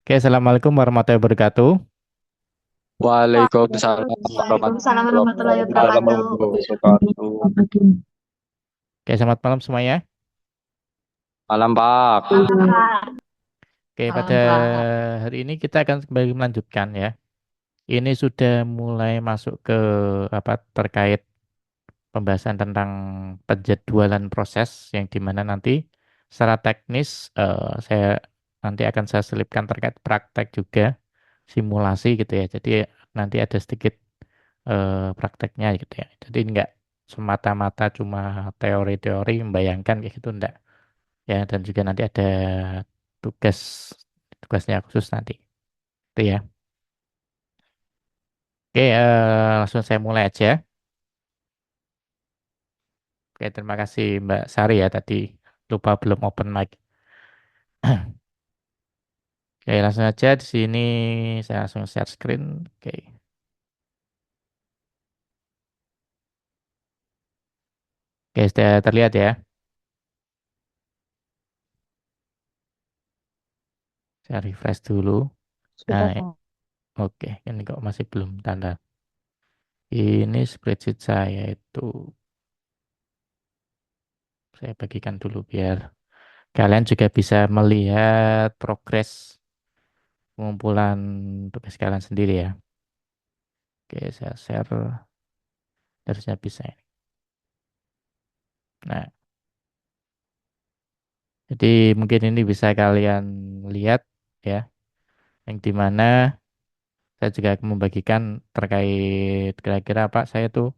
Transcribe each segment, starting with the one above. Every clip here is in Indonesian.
Oke, Assalamualaikum warahmatullahi wabarakatuh. Waalaikumsalam Waalaikumsalam warahmatullahi wabarakatuh. warahmatullahi wabarakatuh. Oke, selamat malam semuanya. Malam Pak. Malam, Kak. Oke, pada Malam, Kak. hari ini kita akan kembali melanjutkan ya. Ini sudah mulai masuk ke apa terkait pembahasan tentang penjadwalan proses yang dimana nanti secara teknis saya nanti akan saya selipkan terkait praktek juga simulasi gitu ya. Jadi nanti ada sedikit prakteknya gitu ya. Jadi enggak semata-mata cuma teori-teori membayangkan kayak gitu enggak. Ya, dan juga nanti ada tugas tugasnya khusus nanti itu ya. Oke, langsung saya mulai aja. Oke, terima kasih Mbak Sari ya tadi lupa belum open mic. Oke, langsung aja di sini saya langsung share screen. Oke. Oke, sudah terlihat ya. Saya refresh dulu. Nah, Sudah, Kak. oke, ini kok masih belum tanda. Ini spreadsheet saya itu saya bagikan dulu biar kalian juga bisa melihat progres pengumpulan tugas kalian sendiri ya. Oke, saya share. Harusnya bisa ini. Nah, jadi mungkin ini bisa kalian lihat ya, yang di mana saya juga akan membagikan terkait kira-kira apa saya tuh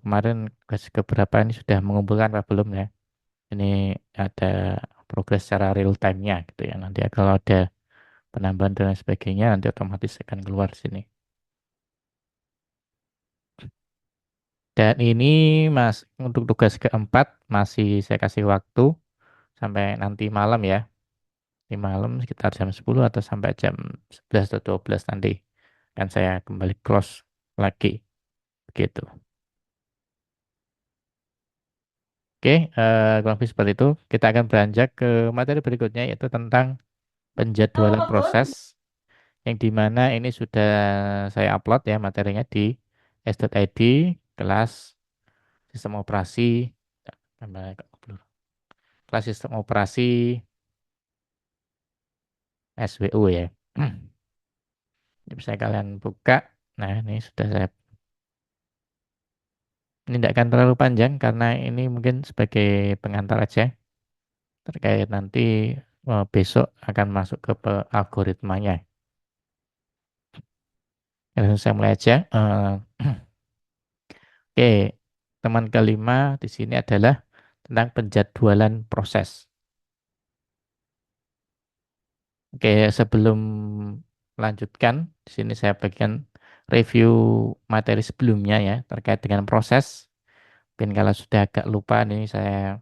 kemarin ke beberapa ini sudah mengumpulkan apa belum ya. Ini ada progres secara real time-nya gitu ya. Nanti kalau ada penambahan dan lain sebagainya nanti otomatis akan keluar sini. Dan ini Mas untuk tugas keempat masih saya kasih waktu sampai nanti malam ya. Di malam sekitar jam 10 atau sampai jam 11 atau 12 nanti kan saya kembali close lagi begitu. Oke, kurang lebih seperti itu. Kita akan beranjak ke materi berikutnya yaitu tentang penjadwalan proses yang dimana ini sudah saya upload ya materinya di s.id kelas sistem operasi tambah kelas sistem operasi SWU ya. Ini bisa kalian buka. Nah, ini sudah saya. Ini tidak akan terlalu panjang karena ini mungkin sebagai pengantar aja terkait nanti besok akan masuk ke algoritmanya. Ya, langsung saya mulai aja. Oke, teman kelima di sini adalah tentang penjadwalan proses. Oke, sebelum melanjutkan, di sini saya bagikan review materi sebelumnya ya terkait dengan proses. Mungkin kalau sudah agak lupa, ini saya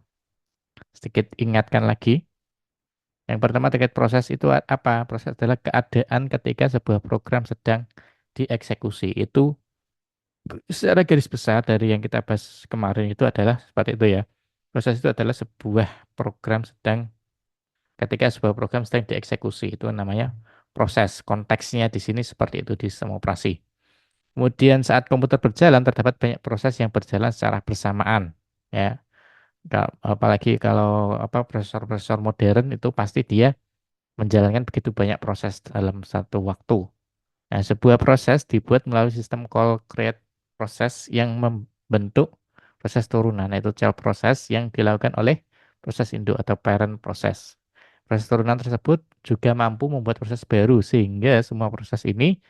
sedikit ingatkan lagi. Yang pertama terkait proses itu apa? Proses adalah keadaan ketika sebuah program sedang dieksekusi. Itu secara garis besar dari yang kita bahas kemarin itu adalah seperti itu ya. Proses itu adalah sebuah program sedang ketika sebuah program sedang dieksekusi itu namanya proses. Konteksnya di sini seperti itu di sistem operasi. Kemudian saat komputer berjalan terdapat banyak proses yang berjalan secara bersamaan ya. Apalagi kalau apa prosesor-prosesor modern itu pasti dia menjalankan begitu banyak proses dalam satu waktu. Nah, sebuah proses dibuat melalui sistem call create proses yang membentuk proses turunan, yaitu child proses yang dilakukan oleh proses induk atau parent proses. Proses turunan tersebut juga mampu membuat proses baru sehingga semua proses ini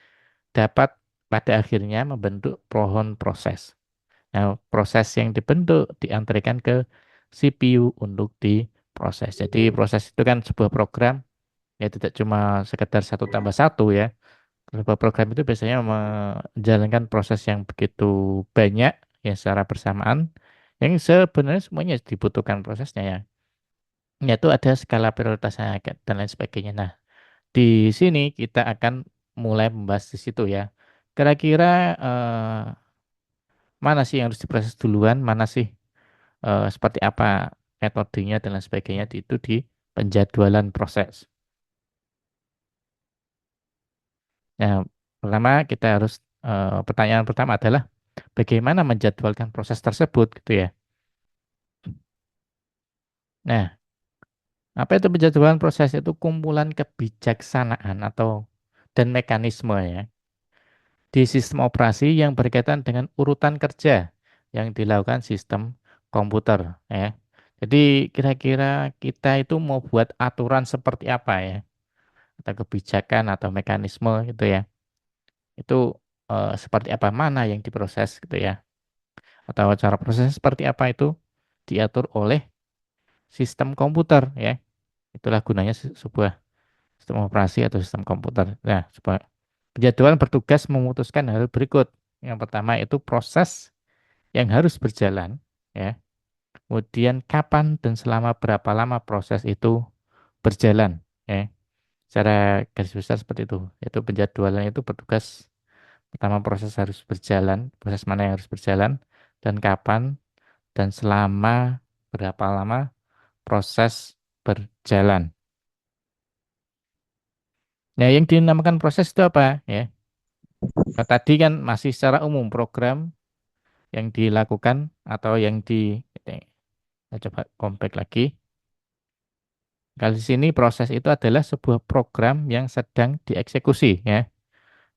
dapat pada akhirnya membentuk pohon proses. Nah, proses yang dibentuk diantarkan ke CPU untuk diproses. Jadi proses itu kan sebuah program ya tidak cuma sekedar satu tambah satu ya. Sebuah program itu biasanya menjalankan proses yang begitu banyak ya secara bersamaan yang sebenarnya semuanya dibutuhkan prosesnya ya. Yaitu ada skala prioritasnya dan lain sebagainya. Nah, di sini kita akan mulai membahas di situ ya. Kira-kira mana sih yang harus diproses duluan, mana sih seperti apa metodenya dan lain sebagainya itu di penjadwalan proses. Nah, pertama kita harus pertanyaan pertama adalah bagaimana menjadwalkan proses tersebut gitu ya. Nah, apa itu penjadwalan proses? Itu kumpulan kebijaksanaan atau dan mekanisme ya di sistem operasi yang berkaitan dengan urutan kerja yang dilakukan sistem komputer ya. Jadi kira-kira kita itu mau buat aturan seperti apa ya, atau kebijakan atau mekanisme gitu ya. Itu seperti apa, mana yang diproses gitu ya. Atau cara prosesnya seperti apa itu diatur oleh sistem komputer ya. Itulah gunanya sebuah sistem operasi atau sistem komputer. Nah, penjadwalan bertugas memutuskan hal berikut. Yang pertama itu proses yang harus berjalan, ya. Kemudian kapan dan selama berapa lama proses itu berjalan, ya. Secara garis besar seperti itu. Itu penjadwalan itu bertugas pertama proses harus berjalan, proses mana yang harus berjalan, dan kapan dan selama berapa lama proses berjalan. Nah, yang dinamakan proses itu apa, ya? Nah, tadi kan masih secara umum program yang dilakukan atau yang kita coba compact lagi. Kali sini proses itu adalah sebuah program yang sedang dieksekusi ya.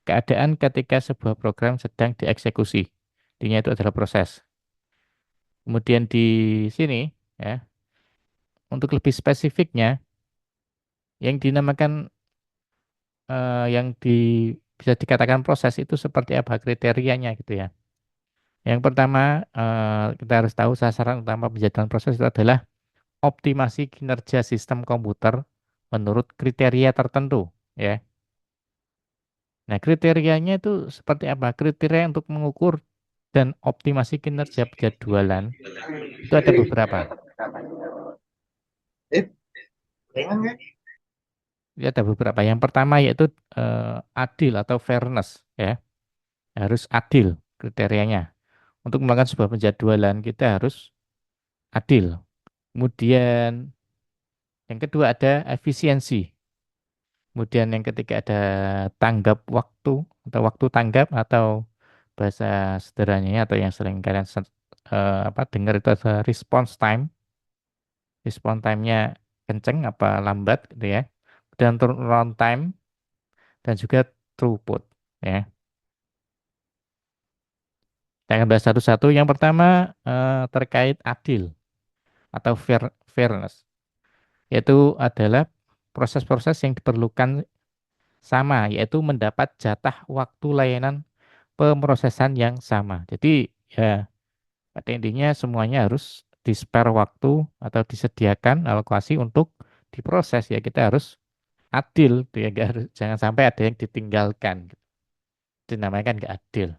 Keadaan ketika sebuah program sedang dieksekusi. Intinya itu adalah proses. Kemudian di sini ya, untuk lebih spesifiknya yang dinamakan yang bisa dikatakan proses itu seperti apa kriterianya gitu ya. Yang pertama kita harus tahu sasaran utama penjadwalan proses itu adalah optimasi kinerja sistem komputer menurut kriteria tertentu ya. Nah, kriterianya itu seperti apa? Kriteria untuk mengukur dan optimasi kinerja penjadwalan itu ada beberapa. Ini ada beberapa. Yang pertama yaitu adil atau fairness ya. Harus adil kriterianya. Untuk melakukan sebuah penjadwalan kita harus adil. Kemudian yang kedua ada efisiensi. Kemudian yang ketiga ada tanggap waktu atau waktu tanggap atau bahasa sederhananya atau yang sering kalian dengar itu ada response time. Response time-nya kenceng apa lambat gitu ya. Dan turnaround time dan juga throughput ya. Saya akan bahas satu-satu. Yang pertama terkait adil atau fairness, yaitu adalah proses-proses yang diperlukan sama, yaitu mendapat jatah waktu layanan pemrosesan yang sama. Jadi ya pada intinya semuanya harus di-spare waktu atau disediakan alokasi untuk diproses ya. Kita harus adil tuh ya, nggak harus, jangan sampai ada yang ditinggalkan. Itu namanya kan nggak adil.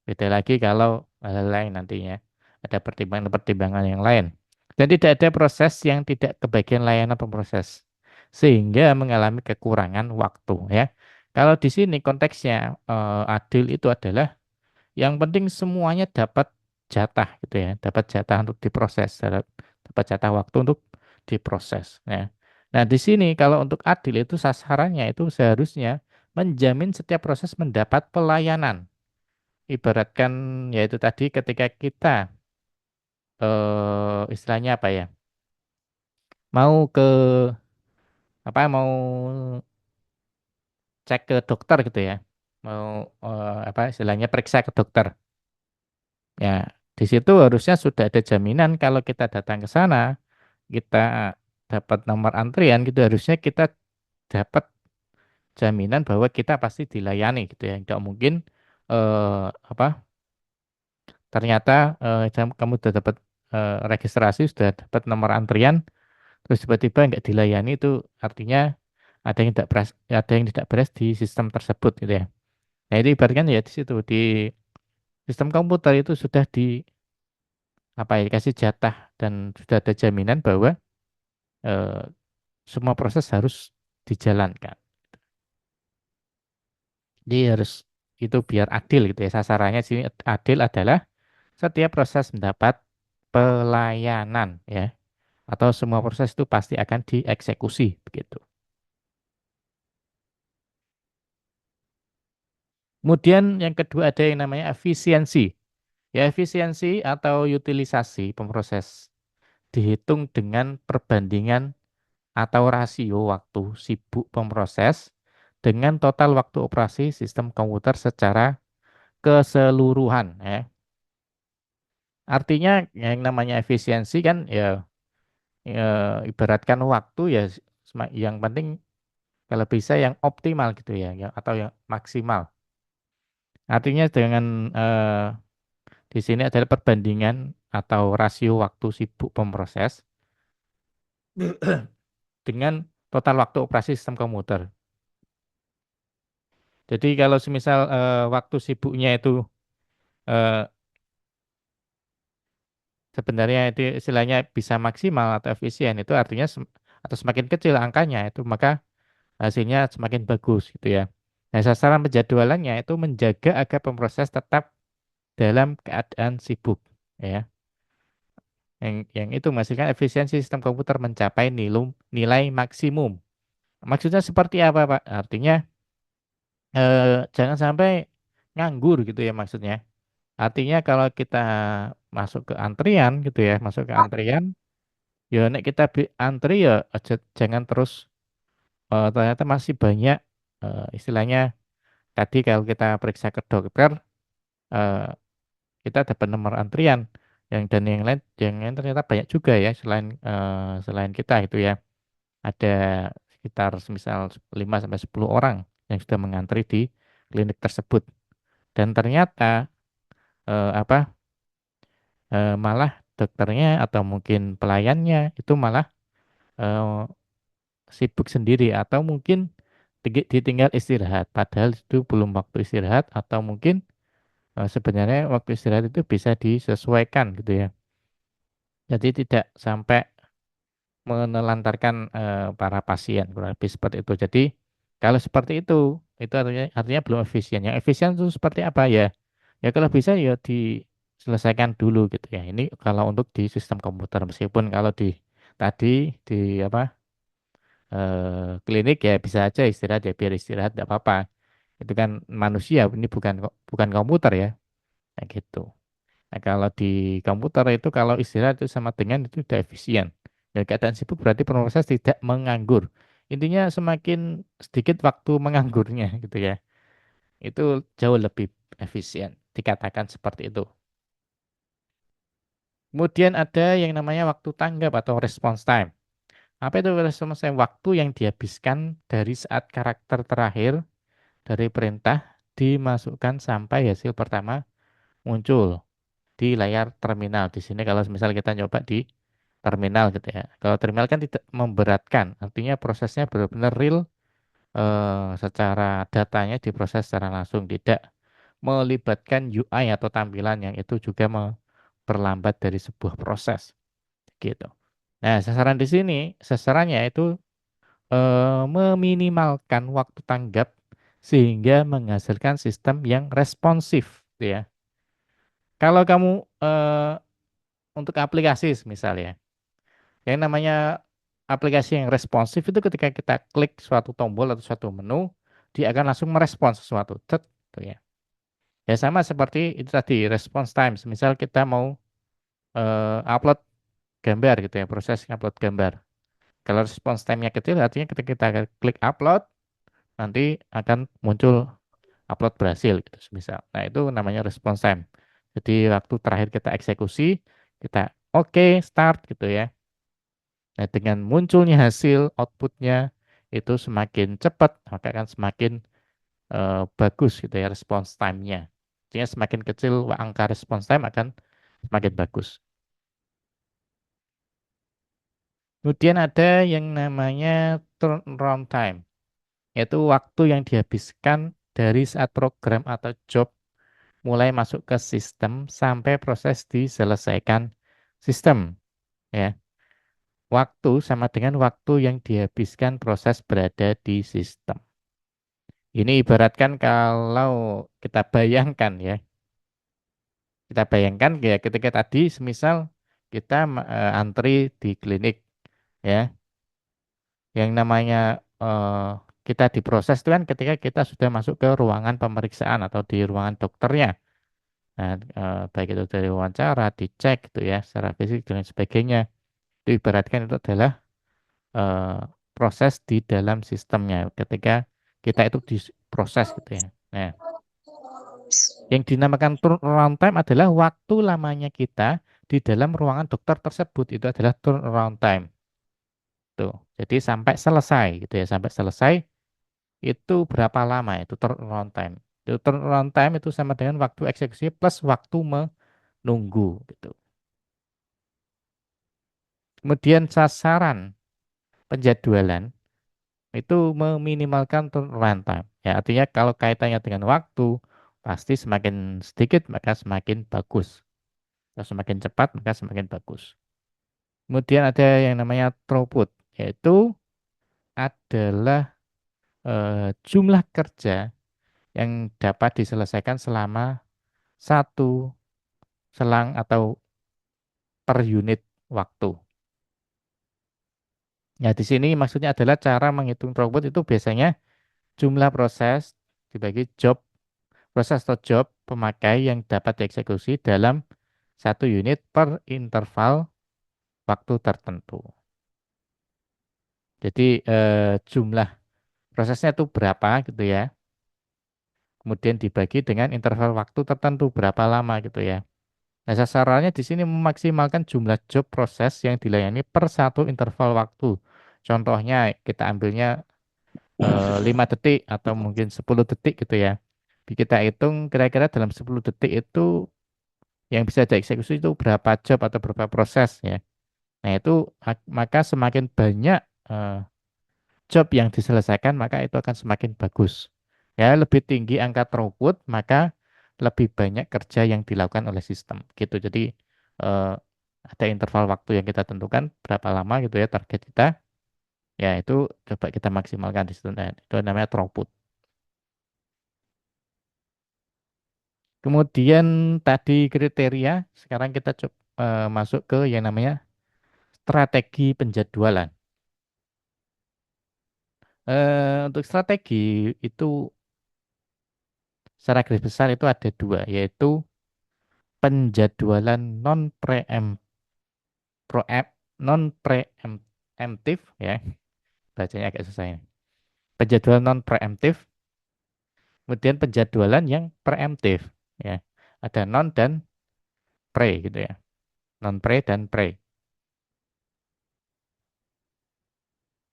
Beda lagi kalau hal lain nantinya ada pertimbangan-pertimbangan yang lain. Dan tidak ada proses yang tidak kebagian layanan pemproses sehingga mengalami kekurangan waktu ya. Kalau di sini konteksnya adil itu adalah yang penting semuanya dapat jatah gitu ya, dapat jatah untuk diproses, dapat jatah waktu untuk diproses. Ya. Nah, di sini kalau untuk adil itu sasarannya itu seharusnya menjamin setiap proses mendapat pelayanan. Ibaratkan yaitu tadi ketika kita istilahnya apa ya? Mau ke mau cek ke dokter gitu ya. Mau istilahnya periksa ke dokter. Ya, di situ harusnya sudah ada jaminan kalau kita datang ke sana, kita dapat nomor antrian gitu, harusnya kita dapat jaminan bahwa kita pasti dilayani gitu ya. Tidak mungkin eh, apa ternyata kamu sudah dapat registrasi, sudah dapat nomor antrian, terus tiba-tiba nggak dilayani itu artinya ada yang tidak beres di sistem tersebut gitu ya. Nah, itu ibaratkan ya di situ di sistem komputer itu sudah dikasih jatah dan sudah ada jaminan bahwa eh, semua proses harus dijalankan. Jadi harus itu biar adil gitu ya. Sasarannya di sini adil adalah setiap proses mendapat pelayanan ya. Atau semua proses itu pasti akan dieksekusi begitu. Kemudian yang kedua ada yang namanya efisiensi. Ya, efisiensi atau utilisasi pemproses dihitung dengan perbandingan atau rasio waktu sibuk pemproses dengan total waktu operasi sistem komputer secara keseluruhan ya. Artinya yang namanya efisiensi kan ya, ibaratkan waktu ya yang penting kalau bisa yang optimal gitu ya, atau yang maksimal. Artinya dengan di sini adalah perbandingan atau rasio waktu sibuk pemproses dengan total waktu operasi sistem komputer. Jadi kalau semisal waktu sibuknya itu eh, sebenarnya itu istilahnya bisa maksimal atau efisien, itu artinya atau semakin kecil angkanya itu maka hasilnya semakin bagus gitu ya. Nah, sasaran penjadwalannya itu menjaga agar pemproses tetap dalam keadaan sibuk ya. Yang itu memastikan efisiensi sistem komputer mencapai nilai maksimum. Maksudnya seperti apa, Pak? Artinya jangan sampai nganggur gitu ya maksudnya. Artinya kalau kita masuk ke antrian gitu ya, masuk ke antrian, ya nek kita antri ya jangan terus ternyata masih banyak istilahnya tadi kalau kita periksa ke dokter eh, kita dapat nomor antrian dan yang lain ternyata banyak juga ya selain kita itu ya. Ada sekitar semisal 5 sampai 10 orang yang sudah mengantri di klinik tersebut. Dan ternyata apa malah dokternya atau mungkin pelayannya itu malah eh, sibuk sendiri atau mungkin ditinggal istirahat. Padahal itu belum waktu istirahat atau mungkin sebenarnya waktu istirahat itu bisa disesuaikan gitu ya. Jadi tidak sampai menelantarkan para pasien kurang lebih seperti itu. Jadi kalau seperti itu artinya belum efisien. Yang efisien itu seperti apa ya? Ya kalau bisa ya diselesaikan dulu gitu ya. Ini kalau untuk di sistem komputer meskipun kalau tadi di apa klinik ya bisa aja istirahat ya biar istirahat tidak apa-apa. Itu kan manusia, ini bukan komputer ya. Kayak gitu. Nah, kalau di komputer itu kalau istirahat itu sama dengan itu tidak efisien. Dan keadaan sibuk berarti proses tidak menganggur. Intinya semakin sedikit waktu menganggurnya gitu ya. Itu jauh lebih efisien. Dikatakan seperti itu. Kemudian ada yang namanya waktu tanggap atau response time. Apa itu response time? Waktu yang dihabiskan dari saat karakter terakhir dari perintah dimasukkan sampai hasil pertama muncul di layar terminal. Di sini kalau misal kita nyoba di terminal gitu ya. Kalau terminal kan tidak memberatkan, artinya prosesnya benar-benar real secara datanya diproses secara langsung, tidak melibatkan UI atau tampilan yang itu juga memperlambat dari sebuah proses gitu. Nah, sasarannya itu meminimalkan waktu tanggap sehingga menghasilkan sistem yang responsif gitu ya. Kalau kamu untuk aplikasi misalnya, yang namanya aplikasi yang responsif itu ketika kita klik suatu tombol atau suatu menu, dia akan langsung merespons sesuatu. Gitu ya. Ya sama seperti itu tadi response time. Misal kita mau upload gambar gitu ya, proses upload gambar. Kalau response time-nya kecil, artinya ketika kita klik upload, nanti akan muncul upload berhasil gitu misal. Nah, itu namanya response time. Jadi waktu terakhir kita eksekusi, kita oke, start gitu ya. Nah, dengan munculnya hasil outputnya itu semakin cepat, maka akan semakin bagus gitu ya response time-nya. Artinya semakin kecil angka response time akan semakin bagus. Kemudian ada yang namanya turnaround time, yaitu waktu yang dihabiskan dari saat program atau job mulai masuk ke sistem sampai proses diselesaikan sistem. Ya, waktu sama dengan waktu yang dihabiskan proses berada di sistem. Ini ibaratkan kalau kita bayangkan ya, kita bayangkan ya ketika tadi semisal kita antri di klinik ya, yang namanya kita diproses itu kan ketika kita sudah masuk ke ruangan pemeriksaan atau di ruangan dokternya. Nah, baik itu dari wawancara, dicek gitu ya, secara fisik dan lain sebagainya. Itu ibaratkan itu adalah eh, proses di dalam sistemnya ketika kita itu diproses gitu ya. Nah, yang dinamakan turnaround time adalah waktu lamanya kita di dalam ruangan dokter tersebut itu adalah turnaround time. Tuh. Jadi sampai selesai gitu ya, sampai selesai itu berapa lama itu turnaround time. Itu turnaround time itu sama dengan waktu eksekusi plus waktu menunggu gitu. Kemudian sasaran penjadwalan itu meminimalkan turnaround time. Ya, artinya kalau kaitannya dengan waktu pasti semakin sedikit maka semakin bagus. Kalau semakin cepat maka semakin bagus. Kemudian ada yang namanya throughput, yaitu adalah jumlah kerja yang dapat diselesaikan selama satu selang atau per unit waktu. Ya, di sini maksudnya adalah cara menghitung throughput itu biasanya jumlah proses dibagi job, proses atau job pemakai yang dapat dieksekusi dalam satu unit per interval waktu tertentu. Jadi jumlah prosesnya itu berapa gitu ya. Kemudian dibagi dengan interval waktu tertentu berapa lama gitu ya. Nah, sasarannya di sini memaksimalkan jumlah job proses yang dilayani per satu interval waktu. Contohnya kita ambilnya 5 detik atau mungkin 10 detik gitu ya. Kita hitung kira-kira dalam 10 detik itu yang bisa dieksekusi itu berapa job atau berapa proses ya. Nah, itu maka semakin banyak eh, job yang diselesaikan maka itu akan semakin bagus. Ya, lebih tinggi angka throughput maka lebih banyak kerja yang dilakukan oleh sistem gitu. Jadi eh, ada interval waktu yang kita tentukan berapa lama gitu ya target kita. Ya, itu coba kita maksimalkan di situ. Nah, itu namanya throughput. Kemudian tadi kriteria, sekarang kita coba masuk ke yang namanya strategi penjadwalan. Untuk strategi itu secara garis besar itu ada dua, yaitu penjadwalan non preemptif ya, bacanya agak susah ini. Penjadwalan non preemptif, kemudian penjadwalan yang preemptif ya. Ada non dan pre gitu ya. Non pre dan pre.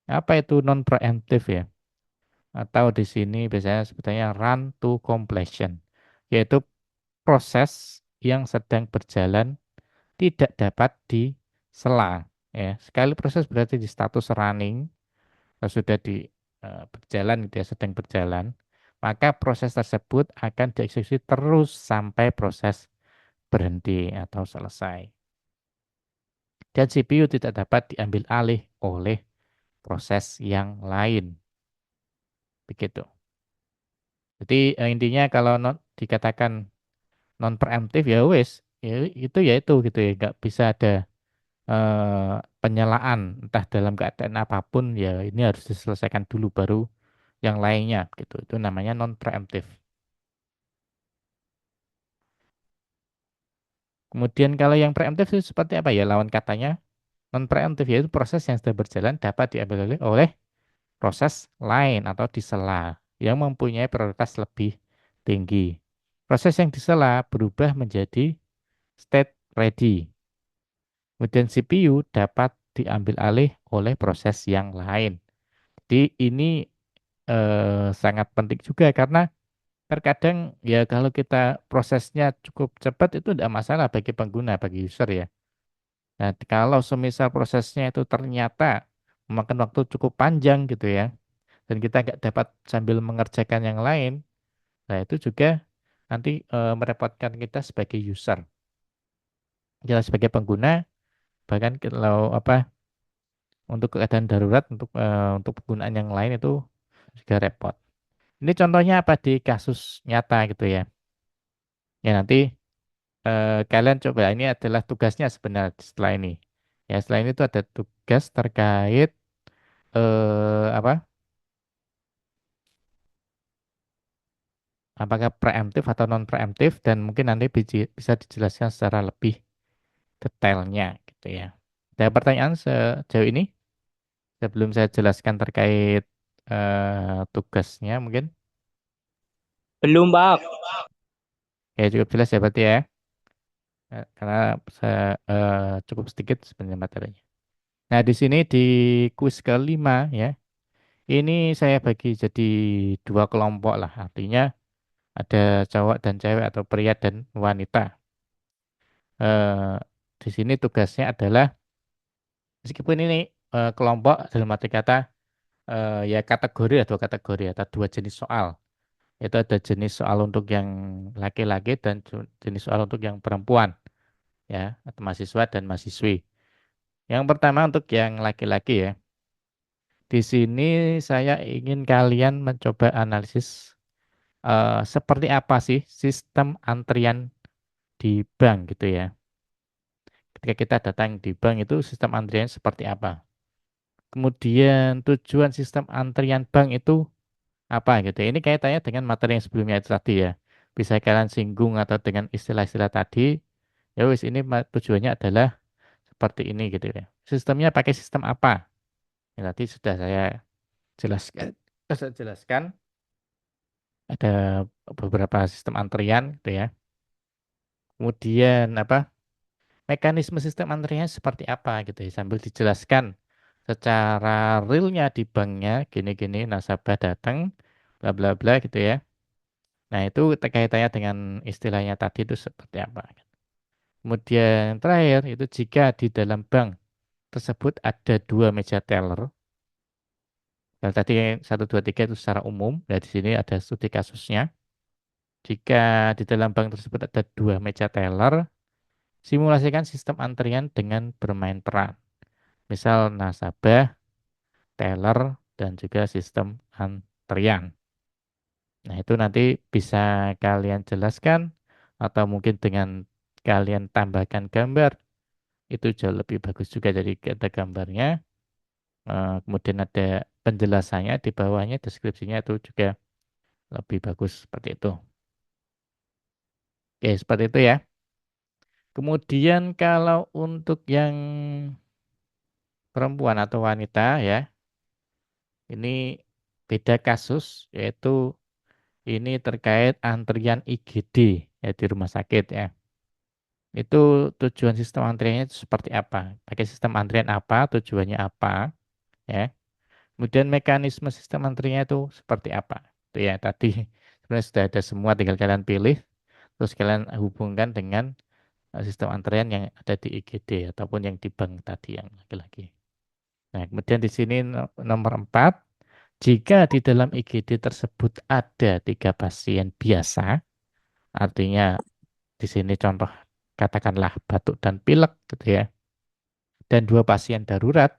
Apa itu non preemptif ya? Atau di sini biasanya sebetulnya run to completion, yaitu proses yang sedang berjalan tidak dapat disela. Ya, sekali proses berarti di status running, kalau sudah di berjalan gitu ya, sedang berjalan, maka proses tersebut akan dieksekusi terus sampai proses berhenti atau selesai. Dan CPU tidak dapat diambil alih oleh proses yang lain. Begitu. Jadi intinya kalau dikatakan non preemptif ya wes ya itu gitu ya nggak bisa ada penyelaan entah dalam keadaan apapun ya ini harus diselesaikan dulu baru yang lainnya gitu itu namanya non preemptif. Kemudian kalau yang preemptif itu seperti apa ya lawan katanya non preemptif yaitu proses yang sudah berjalan dapat diambil oleh proses lain atau disela yang mempunyai prioritas lebih tinggi. Proses yang disela berubah menjadi state ready. Kemudian CPU dapat diambil alih oleh proses yang lain. Jadi ini sangat penting juga karena terkadang ya kalau kita prosesnya cukup cepat itu tidak masalah bagi pengguna, bagi user ya. Nah, kalau semisal prosesnya itu ternyata memakan waktu cukup panjang gitu ya, dan kita nggak dapat sambil mengerjakan yang lain, nah itu juga nanti merepotkan kita sebagai user. Jelas sebagai pengguna, bahkan kalau apa untuk keadaan darurat untuk penggunaan yang lain itu juga repot. Ini contohnya apa di kasus nyata gitu ya. Ya nanti kalian coba ini adalah tugasnya sebenarnya setelah ini. Ya setelah ini tuh ada tugas terkait apa apakah preemptif atau non preemptif, dan mungkin nanti bisa dijelaskan secara lebih detailnya gitu ya. Ada pertanyaan sejauh ini sebelum saya jelaskan terkait tugasnya mungkin? Belum, Pak. Ya cukup jelas ya berarti ya. Karena saya cukup sedikit sebenarnya materinya. Nah, di sini di kuis kelima ya, ini saya bagi jadi dua kelompok lah. Artinya ada cowok dan cewek atau pria dan wanita. Eh, di sini tugasnya adalah meskipun ini kelompok dalam arti kata ya kategori atau kategori atau dua jenis soal. Itu ada jenis soal untuk yang laki-laki dan jenis soal untuk yang perempuan ya, atau mahasiswa dan mahasiswi. Yang pertama untuk yang laki-laki ya. Di sini saya ingin kalian mencoba analisis seperti apa sih sistem antrian di bank gitu ya. Ketika kita datang di bank itu sistem antrian seperti apa. Kemudian tujuan sistem antrian bank itu apa gitu ya. Ini kaitannya dengan materi yang sebelumnya itu tadi ya. Bisa kalian singgung atau dengan istilah-istilah tadi. Ya wis ini tujuannya adalah seperti ini gitu ya. Sistemnya pakai sistem apa? Ya, tadi sudah saya jelaskan. Saya jelaskan ada beberapa sistem antrian gitu ya. Kemudian apa? Mekanisme sistem antriannya seperti apa gitu ya. Sambil dijelaskan secara realnya di banknya gini-gini nasabah datang bla bla bla gitu ya. Nah, itu kaitannya dengan istilahnya tadi itu seperti apa. Kemudian terakhir itu jika di dalam bank tersebut ada dua meja teller. Kalau tadi 1, 2, 3 itu secara umum, dan di sini ada studi kasusnya. Jika di dalam bank tersebut ada dua meja teller, simulasikan sistem antrian dengan bermain peran. Misal nasabah, teller, dan juga sistem antrian. Nah, itu nanti bisa kalian jelaskan atau mungkin dengan kalian tambahkan gambar. Itu jauh lebih bagus juga. Jadi ada gambarnya, kemudian ada penjelasannya di bawahnya, deskripsinya itu juga lebih bagus seperti itu. Oke, seperti itu ya. Kemudian kalau untuk yang perempuan atau wanita ya, ini beda kasus, yaitu ini terkait antrian IGD ya di rumah sakit ya. Itu tujuan sistem antriannya itu seperti apa? Pakai sistem antrian apa? Tujuannya apa? Ya. Kemudian mekanisme sistem antriannya itu seperti apa? Itu ya tadi sebenarnya sudah ada semua, tinggal kalian pilih, terus kalian hubungkan dengan sistem antrian yang ada di IGD ataupun yang di bank tadi yang laki-laki. Nah, kemudian di sini nomor 4, jika di dalam IGD tersebut ada 3 pasien biasa, artinya di sini contoh katakanlah batuk dan pilek gitu ya, dan 2 pasien darurat,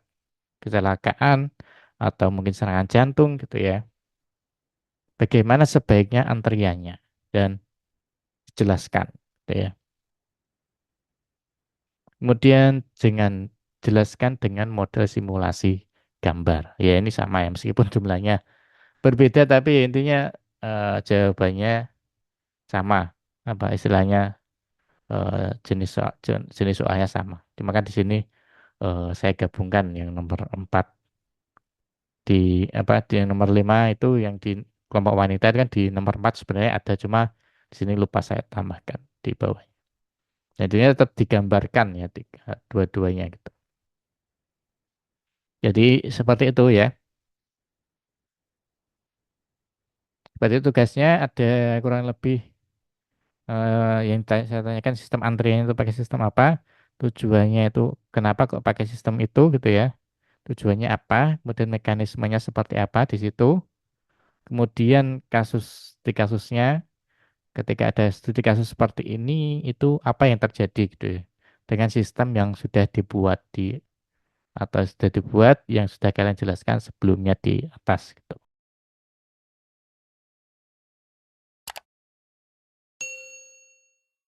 kecelakaan atau mungkin serangan jantung gitu ya. Bagaimana sebaiknya antriannya dan jelaskan gitu ya. Kemudian dengan jelaskan dengan model simulasi gambar. Ya ini sama ya meskipun jumlahnya berbeda tapi intinya jawabannya sama. Apa istilahnya jenis soalnya sama. Cuma kan di sini saya gabungkan yang nomor 4 di apa di yang nomor 5 itu yang di kelompok wanita itu kan di nomor 4 sebenarnya ada, cuma di sini lupa saya tambahkan di bawah. Jadi tetap digambarkan ya dua-duanya gitu. Jadi seperti itu ya. Seperti itu tugasnya ada kurang lebih yang saya tanyakan sistem antrian itu pakai sistem apa? Tujuannya itu kenapa kok pakai sistem itu gitu ya? Tujuannya apa? Kemudian mekanismenya seperti apa di situ? Kemudian di kasusnya ketika ada studi kasus seperti ini itu apa yang terjadi gitu ya? Dengan sistem yang sudah dibuat atau sudah dibuat yang sudah kalian jelaskan sebelumnya di atas gitu.